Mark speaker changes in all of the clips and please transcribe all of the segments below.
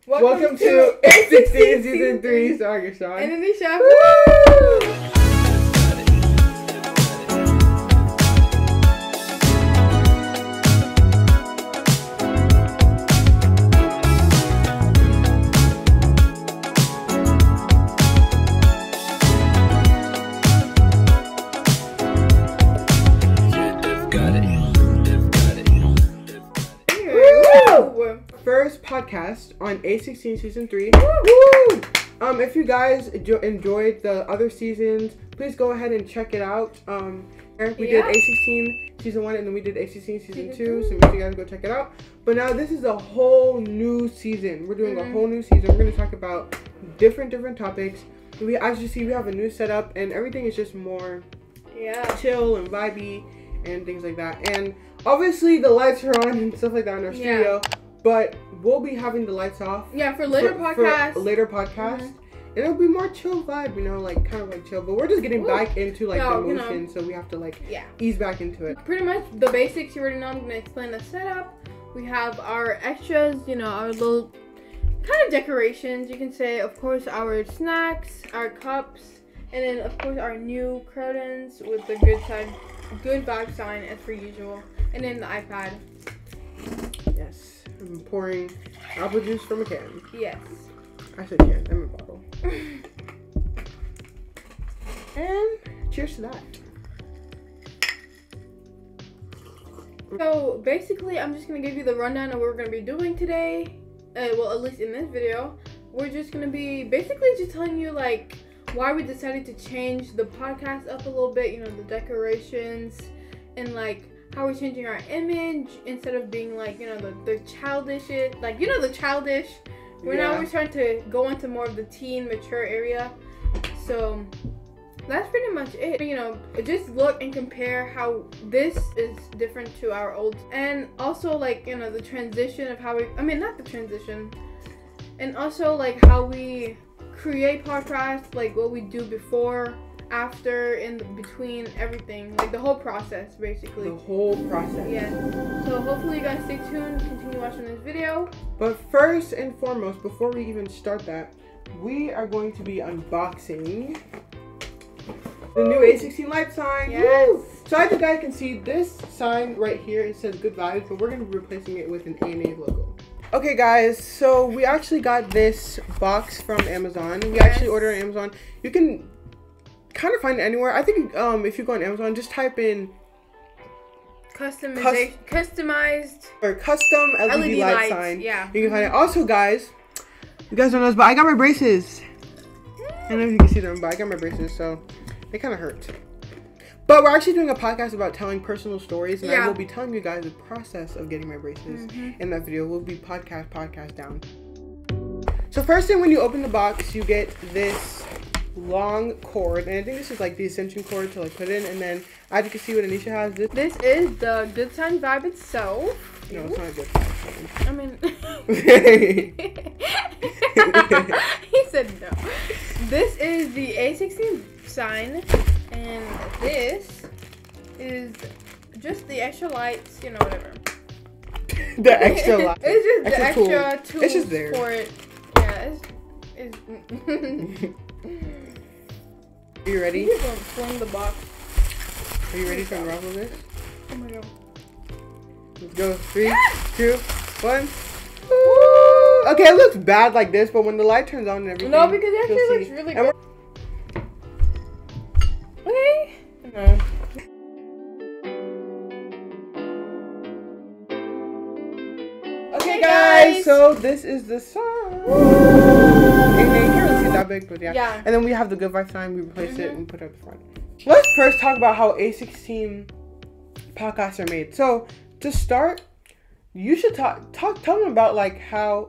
Speaker 1: Welcome to A16 Season 3, sorry, Ashaun.
Speaker 2: And Anisha. Woo!
Speaker 1: First podcast on A16 Season 3. Woo! If you guys enjoyed the other seasons, please go ahead and check it out. We did A16 Season 1 and then we did A16 Season 2, so make sure you guys go check it out. But now this is a whole new season. We're doing a whole new season. We're going to talk about different topics. As you see, we have a new setup and everything is just more chill and vibey and things like that. And obviously the lights are on and stuff like that in our studio. But we'll be having the lights off.
Speaker 2: Yeah, for later podcasts.
Speaker 1: For later podcasts. And it'll be more chill vibe, you know, like kind of like chill. But we're just getting back into like the motion, so we have to like ease back into it.
Speaker 2: Pretty much the basics you already know. I'm gonna explain the setup. We have our extras, you know, our little kind of decorations, you can say. Of course, our snacks, our cups, and then of course our new curtains with the good vibe sign as per usual, and then the iPad.
Speaker 1: Yes. I'm pouring apple juice from a can.
Speaker 2: Yes.
Speaker 1: I said can, I'm a bottle. And cheers to that.
Speaker 2: So basically, I'm just going to give you the rundown of what we're going to be doing today. Well, at least in this video. We're just going to be basically just telling you like why we decided to change the podcast up a little bit. You know, the decorations and like how we're changing our image instead of being like, you know, the childish, like, you know, the childish. Now we're trying to go into more of the teen, mature area. So that's pretty much it. You know, just look and compare how this is different to our old. And also like, you know, the transition of how not the transition. And also like how we create podcasts, like what we do before, after, in between, everything, like the whole process basically.
Speaker 1: The whole process.
Speaker 2: Yeah. So hopefully you guys stay tuned, continue watching this video.
Speaker 1: But first and foremost, before we even start that, we are going to be unboxing the new A16 light sign.
Speaker 2: Yes.
Speaker 1: Woo! So as you guys can see, this sign right here, it says good vibes, but we're going to be replacing it with an A&A logo. Okay guys, so we actually got this box from Amazon. We actually ordered on Amazon. You can kind of find it anywhere. I think if you go on Amazon, just type in
Speaker 2: customized
Speaker 1: or custom LED light sign.
Speaker 2: Yeah,
Speaker 1: you can find it. Also, guys, you guys don't know this, but I got my braces. I don't know if you can see them, but I got my braces, so they kind of hurt. But we're actually doing a podcast about telling personal stories, and I will be telling you guys the process of getting my braces in that video. We'll be podcast down. So first thing, when you open the box, you get this long cord, and I think this is like the extension cord to like put in, and then as you can see what Anisha has,
Speaker 2: this is the good sign vibe itself.
Speaker 1: No, it's not a good sign.
Speaker 2: I mean he said no. This is the A16 sign, and this is just the extra lights, you know, whatever.
Speaker 1: The extra lights.
Speaker 2: It's just the extra tools
Speaker 1: it's just there
Speaker 2: for it. Yeah, it's
Speaker 1: Are you ready?
Speaker 2: You're gonna fling the box.
Speaker 1: Are you ready to unravel this?
Speaker 2: Oh my god.
Speaker 1: Let's go. 3, 2, 1. Woo! Okay, it looks bad like this, but when the light turns on and everything.
Speaker 2: No, because it actually looks really good. Okay. No.
Speaker 1: Okay, guys. So this is the sign. And you can't really see that big, but yeah. And then we have the good vibe sign. We replaced it and put it at the front. Let's first talk about how A16 podcasts are made. So to start, you should tell them about like how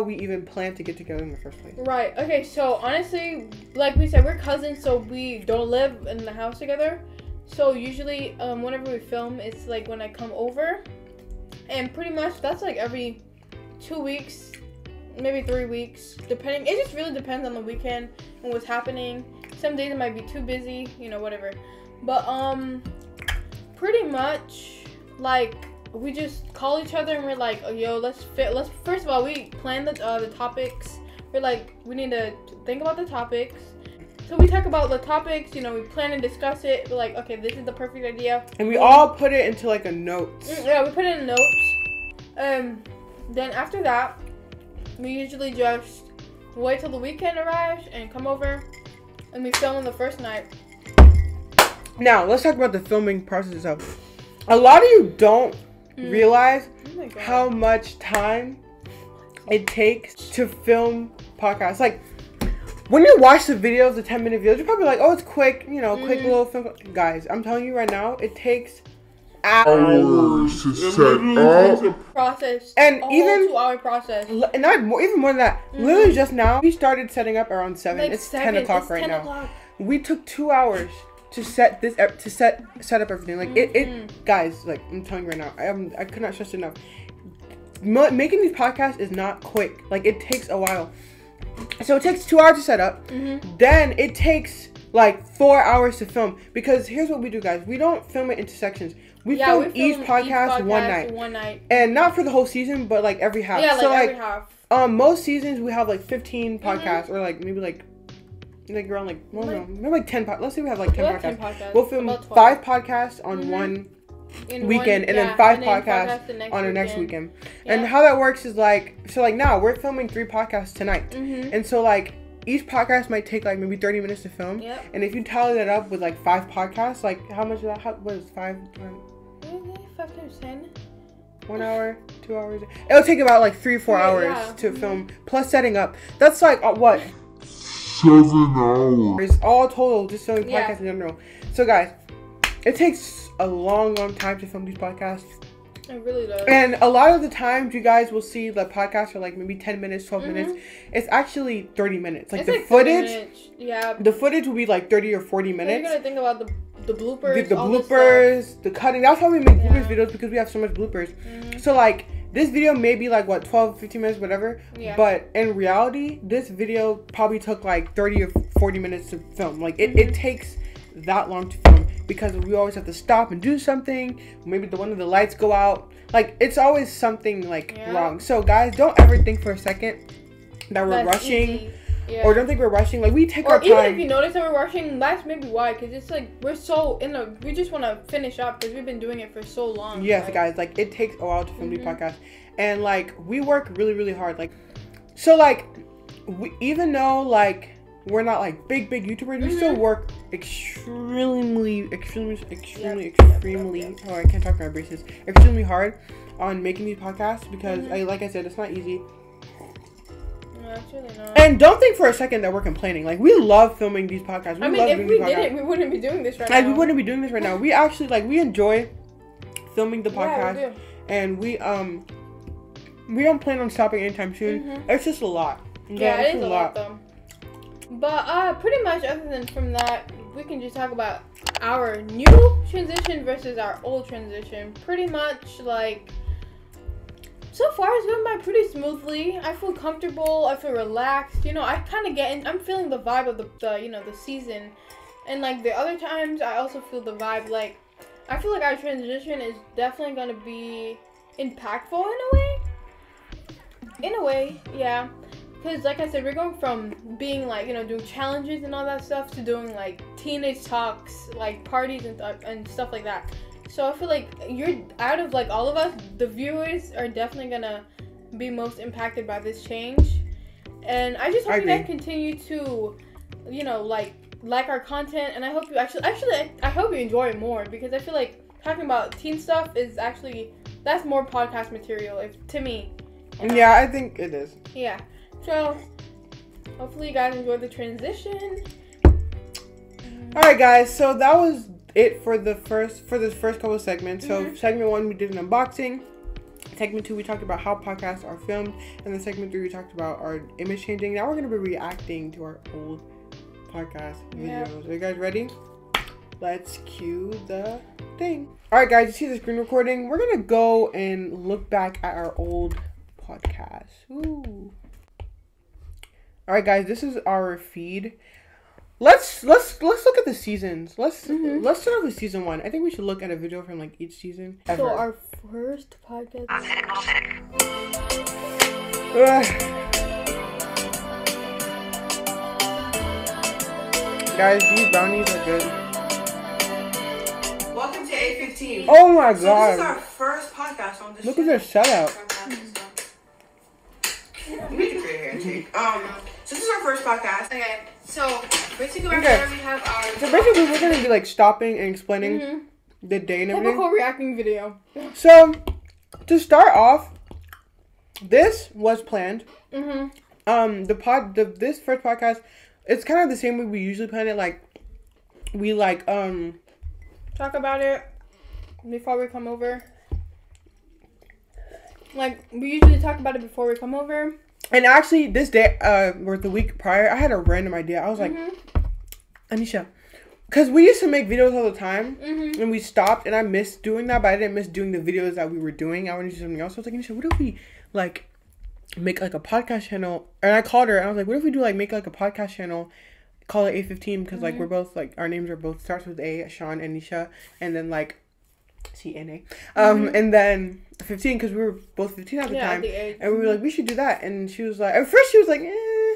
Speaker 1: we even plan to get together in the first place.
Speaker 2: Right. Okay. So honestly, like we said, we're cousins, so we don't live in the house together. So usually, whenever we film, it's like when I come over, and pretty much that's like every 2 weeks, maybe 3 weeks, depending. It just really depends on the weekend and what's happening. Some days it might be too busy, you know, whatever. But pretty much like we just call each other and we're like, oh, yo, let's first of all, we plan the topics. We're like, we need to think about the topics. So we talk about the topics, you know, we plan and discuss it. We're like, okay, this is the perfect idea.
Speaker 1: And we all put it into like a notes.
Speaker 2: Yeah, we put it in notes. Then after that, we usually just wait till the weekend arrives and come over and we film on the first night.
Speaker 1: Now, let's talk about the filming process itself. A lot of you don't realize how much time it takes to film podcasts. Like, when you watch the videos, the 10-minute videos, you're probably like, oh, it's quick, you know, quick little film. Guys, I'm telling you right now, it takes hours to set up.
Speaker 2: Process.
Speaker 1: And even
Speaker 2: 2-hour process.
Speaker 1: And not more, even more than that. Literally just now, we started setting up around 7.
Speaker 2: Like
Speaker 1: it's 10 o'clock right
Speaker 2: 10
Speaker 1: now.
Speaker 2: o'clock.
Speaker 1: We took 2 hours to set this set up everything. Like it guys, like I'm telling you right now, I could not stress enough. Making these podcasts is not quick. Like it takes a while. So it takes 2 hours to set up. Then it takes like 4 hours to film. Because here's what we do, guys. We don't film it into sections. We film each podcast one night. And not for the whole season, but like every half.
Speaker 2: Yeah,
Speaker 1: so
Speaker 2: every half.
Speaker 1: Most seasons we have like 15 podcasts or like maybe like around like, well, no, maybe like 10 podcasts. Let's say we have like 10 podcasts. We'll film 5 podcasts on one weekend and then 5 podcasts on the next weekend. And how that works is like, so like now we're filming 3 podcasts tonight. And so like each podcast might take like maybe 30 minutes to film. And if you tally that up with like 5 podcasts, like how much is that? What is 5?
Speaker 2: 5 times 10?
Speaker 1: 1 hour, 2 hours. It'll take about like 3 or 4 hours to film plus setting up. That's like what? 7 hours. All total, just filming podcasts in general. So guys, it takes a long time to film these podcasts.
Speaker 2: It really does.
Speaker 1: And a lot of the times you guys will see the podcasts are like maybe 10 minutes, 12 minutes. It's actually 30 minutes. Like the footage. The footage will be like 30 or 40 minutes.
Speaker 2: You're gonna think about the bloopers.
Speaker 1: The bloopers, the cutting. That's why we make bloopers videos, because we have so much bloopers. So like this video may be like what, 12, 15 minutes, whatever. But in reality, this video probably took like 30 or 40 minutes to film. Like it takes that long to film because we always have to stop and do something. Maybe one of the lights go out. Like it's always something like wrong. So guys, don't ever think for a second that we're rushing. Or don't think we're rushing. Like we take our time.
Speaker 2: Or even if you notice that we're rushing, that's maybe why. Because it's like we just want to finish up because we've been doing it for so long.
Speaker 1: Yes, guys. Like it takes a while to film these podcasts, and like we work really, really hard. Like, so like even though like we're not like big YouTubers, we still work extremely. Oh, I can't talk my braces. Extremely hard on making these podcasts because, like I said, it's not easy.
Speaker 2: Actually not.
Speaker 1: And don't think for a second that we're complaining. Like we love filming these podcasts.
Speaker 2: I mean, if we didn't, we wouldn't be doing this right now.
Speaker 1: We wouldn't be doing this right now. We actually we enjoy filming the podcast,
Speaker 2: we do.
Speaker 1: And we don't plan on stopping anytime soon. It's just a lot.
Speaker 2: Yeah, it is a lot though. But pretty much other than from that, we can just talk about our new transition versus our old transition. Pretty much like. So far, it's going by pretty smoothly. I feel comfortable. I feel relaxed. You know, I kind of I'm feeling the vibe of the season. And, like, the other times, I also feel the vibe. Like, I feel like our transition is definitely going to be impactful in a way, yeah. Because, like I said, we're going from being, like, you know, doing challenges and all that stuff to doing, like, teenage talks, like, parties and stuff like that. So I feel like out of like all of us, the viewers are definitely gonna be most impacted by this change. And I just hope you guys continue to, you know, like our content. And I hope you I hope you enjoy it more, because I feel like talking about teen stuff is that's more podcast material to me.
Speaker 1: Yeah, I think it is.
Speaker 2: Yeah. So hopefully you guys enjoyed the transition.
Speaker 1: All right, guys. So that was it for this first couple of segments. So segment 1 we did an unboxing. Segment 2 we talked about how podcasts are filmed, and then segment 3 we talked about our image changing. Now we're gonna be reacting to our old podcast videos. Are you guys ready? Let's cue the thing. All right, guys, you see the screen recording? We're gonna go and look back at our old podcast. Ooh. All right, guys, this is our feed. let's look at the seasons. Let's start off with season 1. I think we should look at a video from like each season. Ever.
Speaker 2: So our first podcast.
Speaker 1: Guys, these brownies are good.
Speaker 3: Welcome to A16.
Speaker 1: Oh my god.
Speaker 3: So this is our first podcast on this.
Speaker 1: Look at their setup.
Speaker 3: We can create a handshake. So this is our first podcast.
Speaker 2: Okay, so basically right here we have our.
Speaker 1: So basically we're gonna be like stopping and explaining the day and everything.
Speaker 2: Typical reacting video.
Speaker 1: So to start off, this was planned. This first podcast, it's kind of the same way we usually plan it. Like we
Speaker 2: talk about it before we come over. Like, we usually talk about it before we come over.
Speaker 1: And actually, this day, or the week prior, I had a random idea. I was like, Anisha, because we used to make videos all the time, and we stopped, and I missed doing that, but I didn't miss doing the videos that we were doing. I wanted to do something else. So I was like, Anisha, what if we, like, make, like, a podcast channel? And I called her, and I was like, what if we do, like, make, like, a podcast channel, call it A15, because, like, we're both, like, our names are both, starts with A, Ashaun&Anisha, and then, like, CNA. And then 15, because we were both 15 at the time. And we were like, we should do that. And she was like, at first she was like, eh.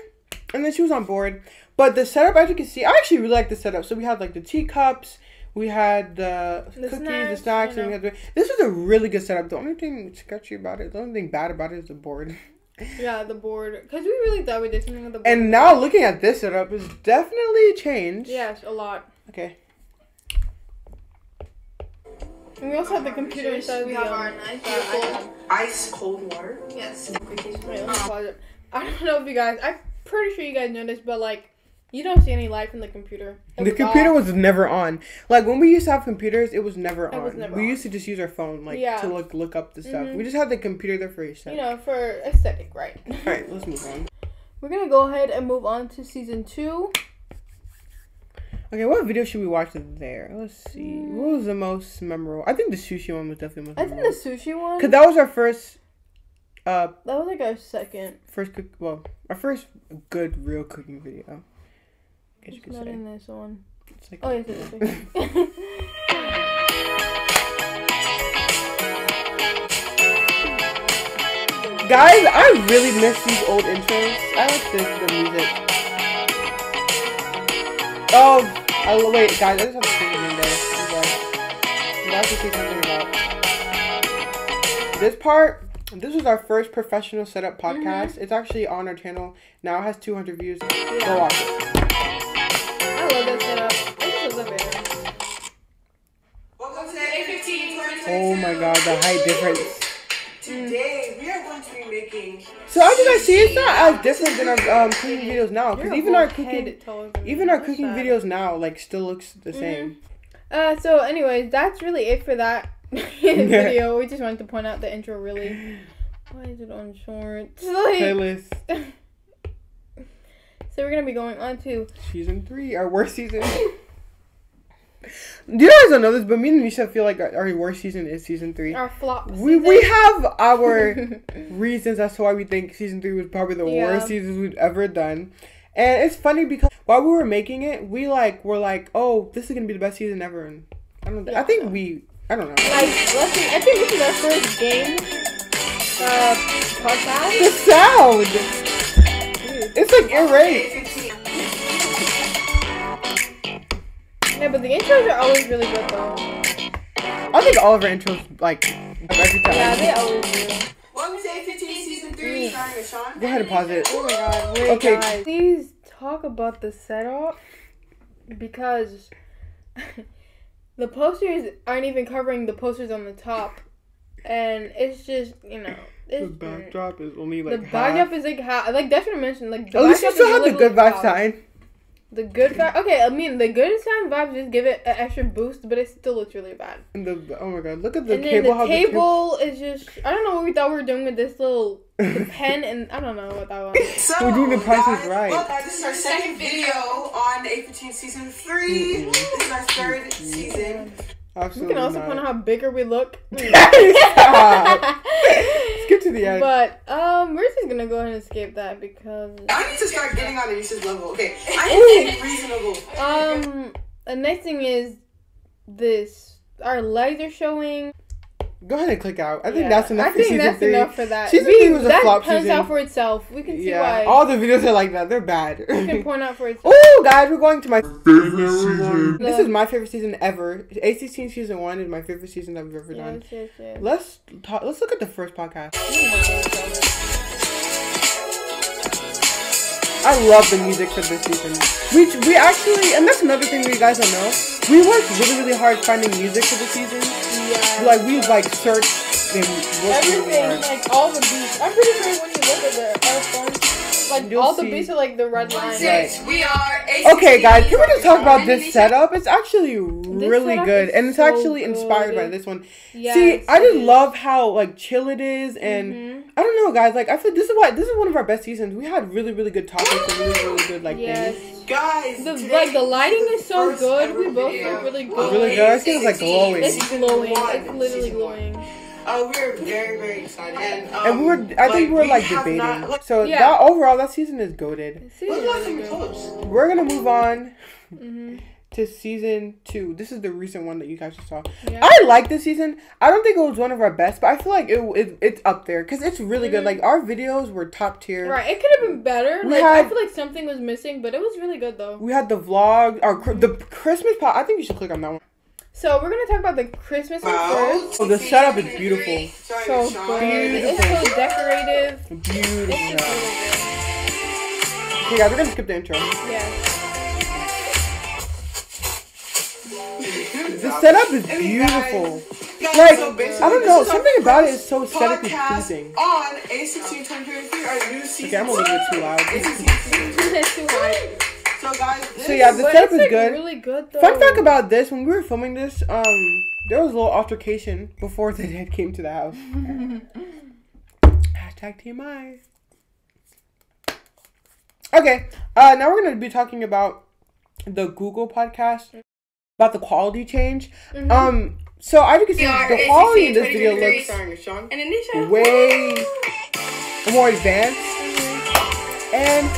Speaker 1: And then she was on board. But the setup, as you can see, I actually really like the setup. So we had like the teacups, we had the cookies, the snacks, and we had this was a really good setup. The only thing sketchy about it, the only thing bad about it is the board.
Speaker 2: Yeah, the board. Because we really thought we did something with the board.
Speaker 1: And now looking at this setup is definitely changed.
Speaker 2: Yes, a lot.
Speaker 1: Okay.
Speaker 2: And we also have the computer inside.
Speaker 3: We have our nice ice cold water. Yes.
Speaker 2: Wait, let me pause it. I don't know if you guys, I'm pretty sure you guys know this, but like, you don't see any light from the computer.
Speaker 1: The computer was never on. Like when we used to have computers, it was never on.
Speaker 2: Was never
Speaker 1: we
Speaker 2: on.
Speaker 1: used to just use our phone, like to look up the stuff. We just had the computer there for aesthetic.
Speaker 2: You know, for aesthetic, right?
Speaker 1: All right, let's move on.
Speaker 2: We're gonna go ahead and move on to season 2.
Speaker 1: Okay, what video should we watch there? Let's see. What was the most memorable? I think the sushi one was definitely most memorable.
Speaker 2: I think the sushi one.
Speaker 1: Because that was our first.
Speaker 2: That was like our second.
Speaker 1: Our first good real cooking video. I guess you could
Speaker 2: not
Speaker 1: say.
Speaker 2: In this one.
Speaker 1: It's like,
Speaker 2: oh yes, it is.
Speaker 1: Guys, I really miss these old intros. I like the music. Oh, wait, guys, I just have to say something there. I have to say something about this part. This was our first professional setup podcast. It's actually on our channel now. It has 200 views.
Speaker 2: Yeah.
Speaker 1: Go watch it.
Speaker 2: I love that setup. I just love it.
Speaker 3: Welcome to A15.
Speaker 1: Oh my god, the height difference.
Speaker 3: Today we are going to be making.
Speaker 1: So as you guys see, it's not as different than our cooking videos now. Because even our cooking videos now like still looks the same.
Speaker 2: So anyways, that's really it for that video. We just wanted to point out the intro really. Why is it on shorts? Like,
Speaker 1: Playlist.
Speaker 2: So we're gonna be going on to
Speaker 1: season 3, our worst season. You guys don't know this, but me and Nisha feel like our worst season is season 3.
Speaker 2: Our flop season.
Speaker 1: We have our reasons as to why we think season 3 was probably the worst seasons we've ever done. And it's funny because while we were making it, we were like, oh, this is gonna be the best season ever. And I don't know. I don't know.
Speaker 2: Like, let's see. I think this is our first game podcast.
Speaker 1: The sound. It's like irate.
Speaker 2: Yeah, but the intros are always really good though.
Speaker 1: I think all of our intros like every time.
Speaker 2: Yeah, they always do.
Speaker 3: Welcome to A15 season 3, starring Ashaun.
Speaker 1: Go ahead and pause it.
Speaker 2: Oh my god, wait,
Speaker 1: okay.
Speaker 2: Guys. Please talk about the setup because the posters aren't even covering the posters on the top, and it's just
Speaker 1: the backdrop is only like
Speaker 2: the backdrop is like half. Like Desmond mentioned, like the
Speaker 1: at least you still have the good vibe sign.
Speaker 2: The good vibe. Okay, I mean the good sign vibes just give it an extra boost, but it still looks really bad.
Speaker 1: And oh my god, look at the
Speaker 2: and
Speaker 1: table.
Speaker 2: Then the table is just. I don't know what we thought we were doing with this little pen, and I don't know what that was.
Speaker 3: So,
Speaker 1: we're doing the prices right.
Speaker 3: Well, guys, this is our second video on A15 season 3. This is our third season.
Speaker 1: Absolutely
Speaker 2: we can also point out how bigger we look.
Speaker 1: Skip to the end.
Speaker 2: But we're just gonna go ahead and skip that because
Speaker 3: I need to start getting on Anisha's level. Okay, I need to be reasonable.
Speaker 2: The next thing is this. Our legs are showing.
Speaker 1: Go ahead and click out. I think that's enough.
Speaker 2: I think
Speaker 1: for
Speaker 2: that's
Speaker 1: season 3.
Speaker 2: enough for that.
Speaker 1: Season 3 was a flop
Speaker 2: points
Speaker 1: season.
Speaker 2: out for itself. We can see why.
Speaker 1: All the videos are like that. They're bad.
Speaker 2: We can point out for itself.
Speaker 1: Oh, guys, we're going to my favorite season. This is my favorite season ever. A16 season 1 is my favorite season that we've ever done.
Speaker 2: Yes.
Speaker 1: Let's look at the first podcast. I love the music for this season. We actually, and that's another thing that you guys don't know. We worked really hard finding music for the season.
Speaker 2: Yeah.
Speaker 1: Like we searched and worked
Speaker 2: everything,
Speaker 1: really hard.
Speaker 2: like all the beats. I'm pretty sure when you look at our phones, like
Speaker 1: You'll
Speaker 2: all the
Speaker 1: see.
Speaker 2: beats are like the red line.
Speaker 3: Right. We are A16.
Speaker 1: Okay, guys, can we just talk about this setup? It's actually really
Speaker 2: setup
Speaker 1: good,
Speaker 2: is
Speaker 1: and it's
Speaker 2: so
Speaker 1: actually inspired
Speaker 2: good.
Speaker 1: by this one.
Speaker 2: Yes,
Speaker 1: See, I just
Speaker 2: it is.
Speaker 1: love how like chill it is, and I don't know, guys. Like I feel this is one of our best seasons. We had really good topics and really good like
Speaker 2: Yes.
Speaker 1: things.
Speaker 3: Guys,
Speaker 2: The lighting is so good. We both look really good.
Speaker 1: Really good. I think it's like glowing.
Speaker 2: It's glowing. It's literally glowing.
Speaker 3: We're very excited,
Speaker 1: And I think we're like debating. So
Speaker 2: Yeah.
Speaker 1: that overall, that season is goated.
Speaker 3: We're not even close.
Speaker 1: We're gonna move on to season 2. This is the recent one that you guys just saw.
Speaker 2: Yeah.
Speaker 1: I like this season. I don't think it was one of our best, but I feel like it's up there because it's really good. Like our videos were top tier.
Speaker 2: Right, it could have been better. I feel like something was missing, but it was really good though.
Speaker 1: We had the vlog, the Christmas pot. I think you should click on that one.
Speaker 2: So we're gonna talk about the Christmas one first.
Speaker 1: Oh, the setup is beautiful.
Speaker 2: So good. It's so decorative.
Speaker 1: Beautiful.
Speaker 2: It's really
Speaker 1: Okay, guys, we're gonna skip the intro.
Speaker 2: good. Yeah.
Speaker 1: The setup is beautiful.
Speaker 3: Guys,
Speaker 1: Like,
Speaker 3: so basically,
Speaker 1: I don't know,
Speaker 3: this is our
Speaker 1: something about it is
Speaker 3: first
Speaker 1: so aesthetically
Speaker 3: podcast
Speaker 1: pleasing.
Speaker 3: On A16 2023, our new season.
Speaker 1: Okay, I'm a little bit too loud.
Speaker 2: It's too high.
Speaker 3: So guys,
Speaker 1: So yeah, the
Speaker 2: But
Speaker 1: setup
Speaker 2: it's
Speaker 1: is
Speaker 2: like
Speaker 1: good.
Speaker 2: really good though.
Speaker 1: Fun fact about this: when we were filming this, there was a little altercation before the dad came to the house. Hashtag TMI. Okay, now we're gonna be talking about the Google podcast about the quality change. So as you can see, the quality in this video looks
Speaker 3: Ashaun&Anisha.
Speaker 1: way more advanced, and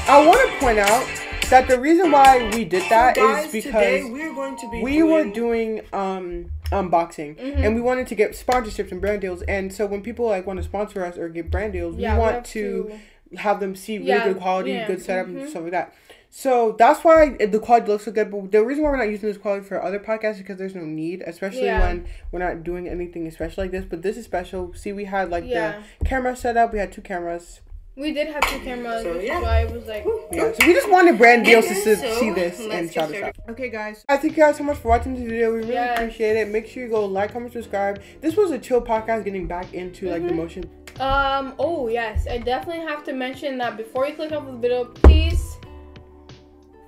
Speaker 1: I want to point out that the reason why we did that is because we were doing unboxing and we wanted to get sponsorships and brand deals, and so when people like want to sponsor us or get brand deals, we want to have them see really good quality, good setup and stuff like that. So that's why the quality looks so good. But the reason why we're not using this quality for other podcasts is because there's no need, especially when we're not doing anything special like this. But this is special. See, we had like the camera set up. We had 2 cameras.
Speaker 2: We did have 2 cameras, which is why it was like...
Speaker 1: Yeah, so we just wanted brand deals to see this and shout us out. Okay, guys. I thank you guys so much for watching this video. We really appreciate it. Make sure you go like, comment, subscribe. This was a chill podcast getting back into like the motion.
Speaker 2: Oh, yes. I definitely have to mention that before you click off the video, please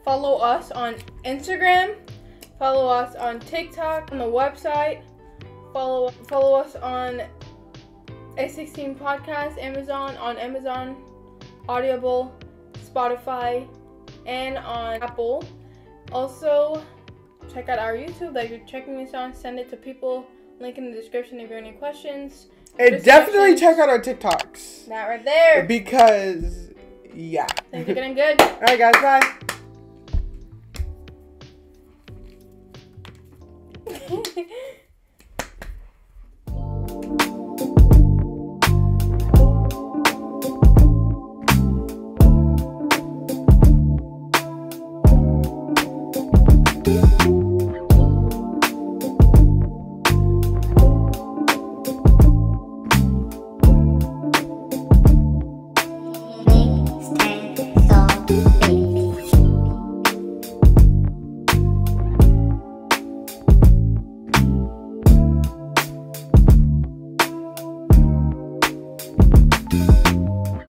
Speaker 2: follow us on Instagram. Follow us on TikTok, on the website. Follow us on A16 Podcasts, on Amazon, Audible, Spotify, and on Apple. Also, check out our YouTube that you're checking this on. Send it to people. Link in the description if you have any questions.
Speaker 1: And definitely check out our TikToks.
Speaker 2: That right there.
Speaker 1: Because, yeah.
Speaker 2: Things are getting good.
Speaker 1: Alright, guys. Bye.